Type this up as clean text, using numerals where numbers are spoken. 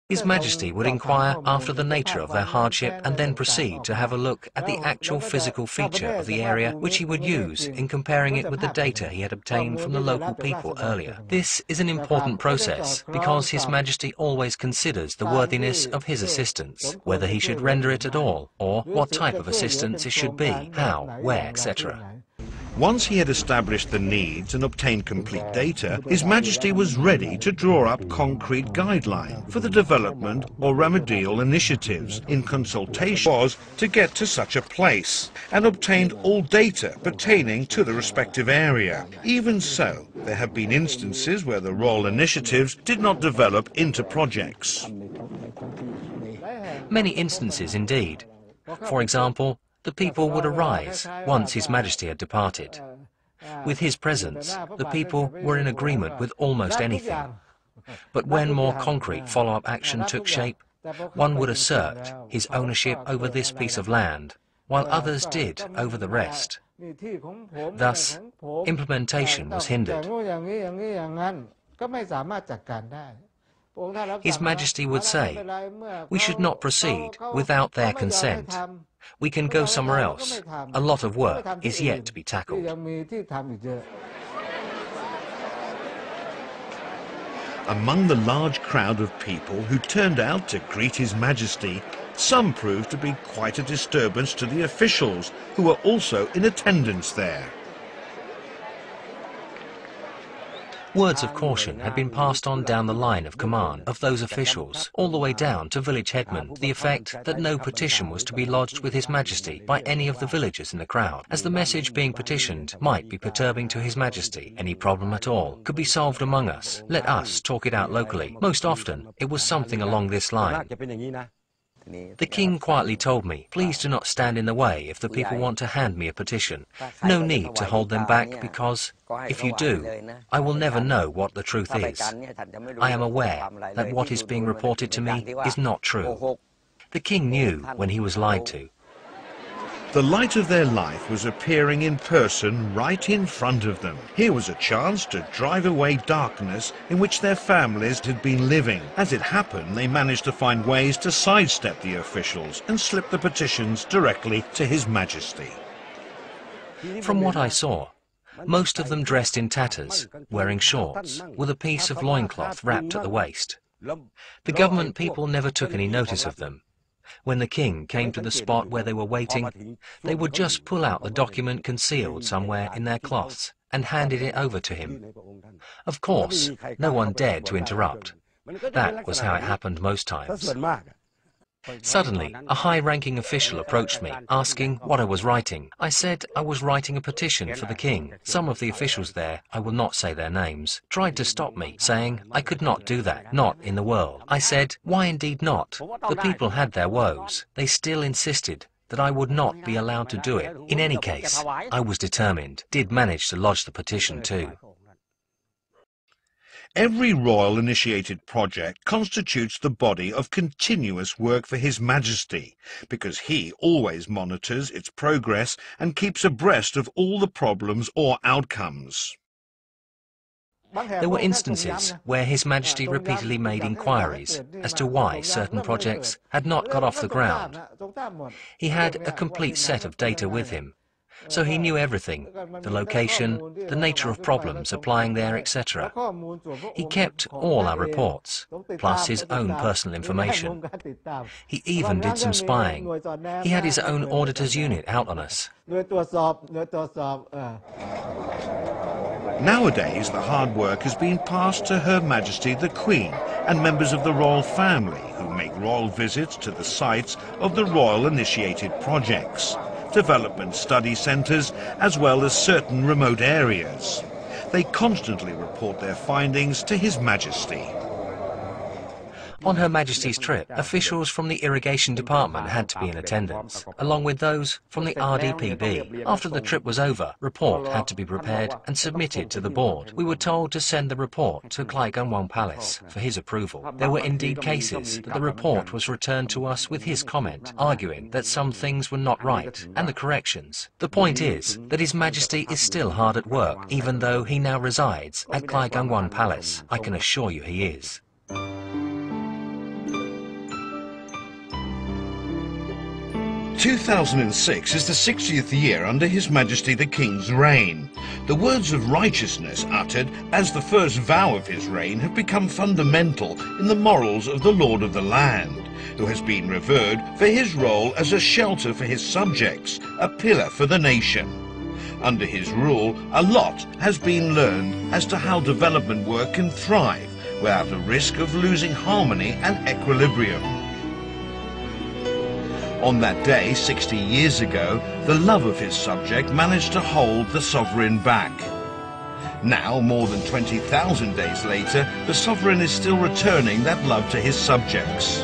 His Majesty would inquire after the nature of their hardship and then proceed to have a look at the actual physical feature of the area, which he would use in comparing it with the data he had obtained from the local people earlier. This is an important process because His Majesty always considers the worthiness of his assistance, whether he should render it at all, or what type of assistance it should be, how, where, etc. Once he had established the needs and obtained complete data, His Majesty was ready to draw up concrete guidelines for the development or remedial initiatives. In consultation was to get to such a place and obtained all data pertaining to the respective area. Even so, there have been instances where the royal initiatives did not develop into projects. Many instances indeed. For example, the people would arise once His Majesty had departed. With his presence, the people were in agreement with almost anything. But when more concrete follow-up action took shape, one would assert his ownership over this piece of land, while others did over the rest. Thus, implementation was hindered. His Majesty would say, "We should not proceed without their consent. We can go somewhere else. A lot of work is yet to be tackled." Among the large crowd of people who turned out to greet His Majesty, some proved to be quite a disturbance to the officials who were also in attendance there. Words of caution had been passed on down the line of command of those officials, all the way down to village headmen, to the effect that no petition was to be lodged with His Majesty by any of the villagers in the crowd, as the message being petitioned might be perturbing to His Majesty. Any problem at all could be solved among us. Let us talk it out locally. Most often, it was something along this line. The King quietly told me, "Please do not stand in the way if the people want to hand me a petition. No need to hold them back, because if you do, I will never know what the truth is. I am aware that what is being reported to me is not true." The King knew when he was lied to. The light of their life was appearing in person right in front of them. Here was a chance to drive away darkness in which their families had been living. As it happened, they managed to find ways to sidestep the officials and slip the petitions directly to His Majesty. From what I saw, most of them dressed in tatters, wearing shorts, with a piece of loincloth wrapped at the waist. The government people never took any notice of them. When the King came to the spot where they were waiting, they would just pull out the document concealed somewhere in their cloths and handed it over to him. Of course, no one dared to interrupt. That was how it happened most times. Suddenly, a high-ranking official approached me, asking what I was writing. I said I was writing a petition for the King. Some of the officials there, I will not say their names, tried to stop me, saying I could not do that, not in the world. I said, why indeed not? The people had their woes. They still insisted that I would not be allowed to do it. In any case, I was determined, did manage to lodge the petition too. Every royal-initiated project constitutes the body of continuous work for His Majesty, because he always monitors its progress and keeps abreast of all the problems or outcomes. There were instances where His Majesty repeatedly made inquiries as to why certain projects had not got off the ground. He had a complete set of data with him, so he knew everything, the location, the nature of problems applying there, etc. He kept all our reports, plus his own personal information. He even did some spying. He had his own auditors unit out on us. Nowadays, the hard work has been passed to Her Majesty the Queen and members of the royal family who make royal visits to the sites of the royal-initiated projects, development study centres, as well as certain remote areas. They constantly report their findings to His Majesty. On Her Majesty's trip, officials from the Irrigation Department had to be in attendance, along with those from the RDPB. After the trip was over, report had to be prepared and submitted to the board. We were told to send the report to Klaigangwang Palace for his approval. There were indeed cases that the report was returned to us with his comment, arguing that some things were not right, and the corrections. The point is that His Majesty is still hard at work, even though he now resides at Klaigangwang Palace. I can assure you he is. 2006 is the 60th year under His Majesty the King's reign. The words of righteousness uttered as the first vow of his reign have become fundamental in the morals of the Lord of the land, who has been revered for his role as a shelter for his subjects, a pillar for the nation. Under his rule, a lot has been learned as to how development work can thrive without a risk of losing harmony and equilibrium. On that day, 60 years ago, the love of his subject managed to hold the sovereign back. Now, more than 20,000 days later, the sovereign is still returning that love to his subjects.